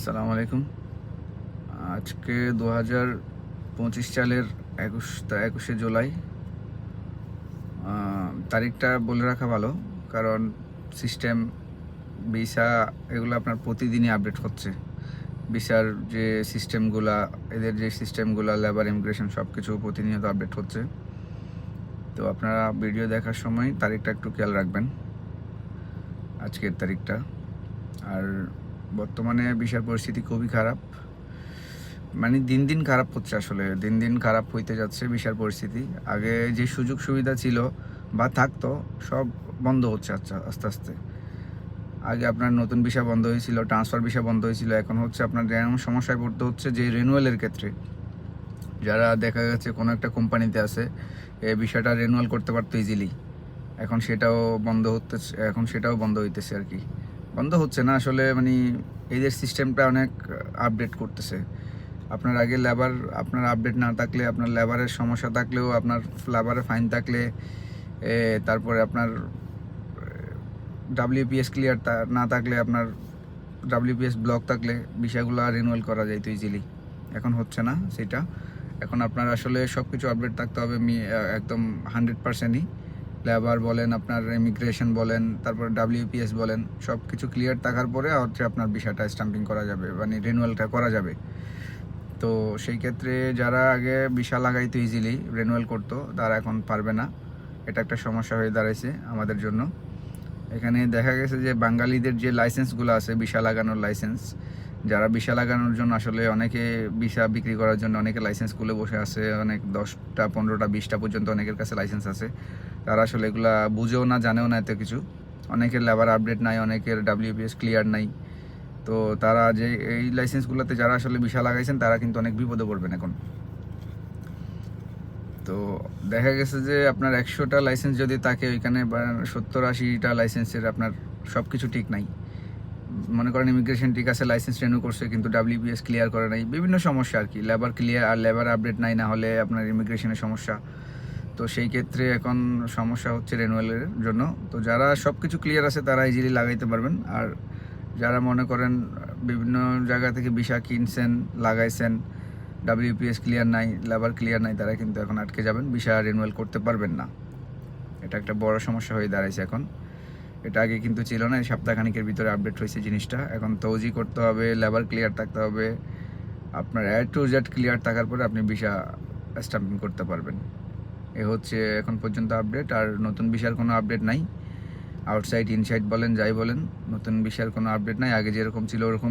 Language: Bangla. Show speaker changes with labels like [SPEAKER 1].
[SPEAKER 1] আসসালামু আলাইকুম। আজকে 2025 সালের 21শে জুলাই। তারিখটা বলে রাখা ভালো, কারণ সিস্টেম, ভিসা এগুলো আপনার প্রতিদিনই আপডেট হচ্ছে। ভিসার যে সিস্টেমগুলা, এদের যে সিস্টেমগুলা, লেবার, ইমিগ্রেশন সব কিছু প্রতিনিয়ত আপডেট হচ্ছে। তো আপনারা ভিডিও দেখার সময় তারিখটা একটু খেয়াল রাখবেন, আজকের তারিখটা। আর বর্তমানে ভিসার পরিস্থিতি খুবই খারাপ, মানে দিন দিন খারাপ হচ্ছে, আসলে দিন দিন খারাপ হইতে যাচ্ছে ভিসার পরিস্থিতি। আগে যে সুযোগ সুবিধা ছিল বা থাকতো, সব বন্ধ হচ্ছে আস্তে আস্তে। আগে আপনার নতুন ভিসা বন্ধ হয়েছিল, ট্রান্সফার ভিসা বন্ধ হয়েছিল, এখন হচ্ছে আপনার এমন সমস্যায় পড়তে হচ্ছে যে রিনুয়ালের ক্ষেত্রে যারা দেখা গেছে কোনো একটা কোম্পানিতে আছে, এই ভিসাটা রিনুয়াল করতে পারতো ইজিলি, এখন সেটাও বন্ধ হইতেছে আর কি। বন্ধ হচ্ছে না আসলে, মানে এদের সিস্টেমটা অনেক আপডেট করতেছে। আপনার আগে লেবার, আপনার আপডেট না থাকলে, আপনার লেবারের সমস্যা থাকলেও, আপনার লেবারে ফাইন থাকলে, তারপরে আপনার ডাব্লিউপিএস ক্লিয়ার না থাকলে, আপনার ডাব্লিউপিএস ব্লক থাকলে বিষয়গুলো রিনুয়াল করা যাইতো ইজিলি। এখন হচ্ছে না সেটা। এখন আপনার আসলে সব কিছু আপডেট থাকতে হবে, একদম 100%ই। লেবার বলেন, আপনার ইমিগ্রেশন বলেন, তারপর ডাব্লিউপিএস বলেন, সব কিছু ক্লিয়ার থাকার পরে হচ্ছে আপনার বিষয়টা স্টাম্পিং করা যাবে, মানে রিনুয়ালটা করা যাবে। তো সেই ক্ষেত্রে যারা আগে ভিসা লাগাইতো ইজিলি রিনুয়াল করতো, তারা এখন পারবে না। এটা একটা সমস্যা হয়ে দাঁড়াইছে আমাদের জন্য। এখানে দেখা গেছে যে বাঙালিদের যে লাইসেন্সগুলো আছে, ভিসা লাগানোর লাইসেন্স, যারা ভিসা লাগানোর জন্য আসলে অনেকে ভিসা বিক্রি করার জন্য অনেকে লাইসেন্স খুলে বসে আছে, অনেক 10টা 15টা 20টা পর্যন্ত অনেকের কাছে লাইসেন্স আছে। তারা আসলে এগুলা বুঝেও না, জানেও না এত কিছু। অনেকের লেবার আপডেট নাই, অনেকের ডাব্লিউপিএস ক্লিয়ার নাই। তো তারা যে এই লাইসেন্সগুলোতে যারা আসলে ভিসা লাগাইছেন, তারা কিন্তু অনেক বিপদে পড়বেন এখন। তো দেখা গেছে যে আপনার 100টা লাইসেন্স যদি থাকে, ওইখানে 70-80টা লাইসেন্সের আপনার সব কিছু ঠিক নাই। মনে করেন ইমিগ্রেশন ঠিক আছে, লাইসেন্স রিনিউ করছে, কিন্তু ডাব্লিউপিএস ক্লিয়ার করে নাই, বিভিন্ন সমস্যা আর কি। লেবার ক্লিয়ার আর লেবার আপডেট নাই, না হলে আপনার ইমিগ্রেশনের সমস্যা। তো সেই ক্ষেত্রে এখন সমস্যা হচ্ছে রিনিউয়ালের জন্য। তো যারা সব কিছু ক্লিয়ার আছে, তারা ইজিলি লাগাইতে পারবেন। আর যারা মনে করেন বিভিন্ন জায়গা থেকে ভিসা কিনছেন, লাগাইছেন, ডাব্লিউপিএস ক্লিয়ার নাই, লেবার ক্লিয়ার নাই, তারা কিন্তু এখন আটকে যাবেন, ভিসা রিনিউয়াল করতে পারবেন না। এটা একটা বড় সমস্যা হয়ে দাঁড়াইছে এখন। এটা আগে কিন্তু ছিল না, এই সপ্তাহখানিকের ভিতরে আপডেট হয়েছে জিনিসটা। এখন তৌজি করতে হবে, লেবার ক্লিয়ার থাকতে হবে, আপনার A to Z ক্লিয়ার থাকার পরে আপনি ভিসা স্ট্যাম্পিং করতে পারবেন। এ হচ্ছে এখন পর্যন্ত আপডেট। আর নতুন ভিসার কোনো আপডেট নাই। আউটসাইড ইনসাইড বলেন, যাই বলেন, নতুন ভিসার কোনো আপডেট নাই। আগে যেরকম ছিল ওরকম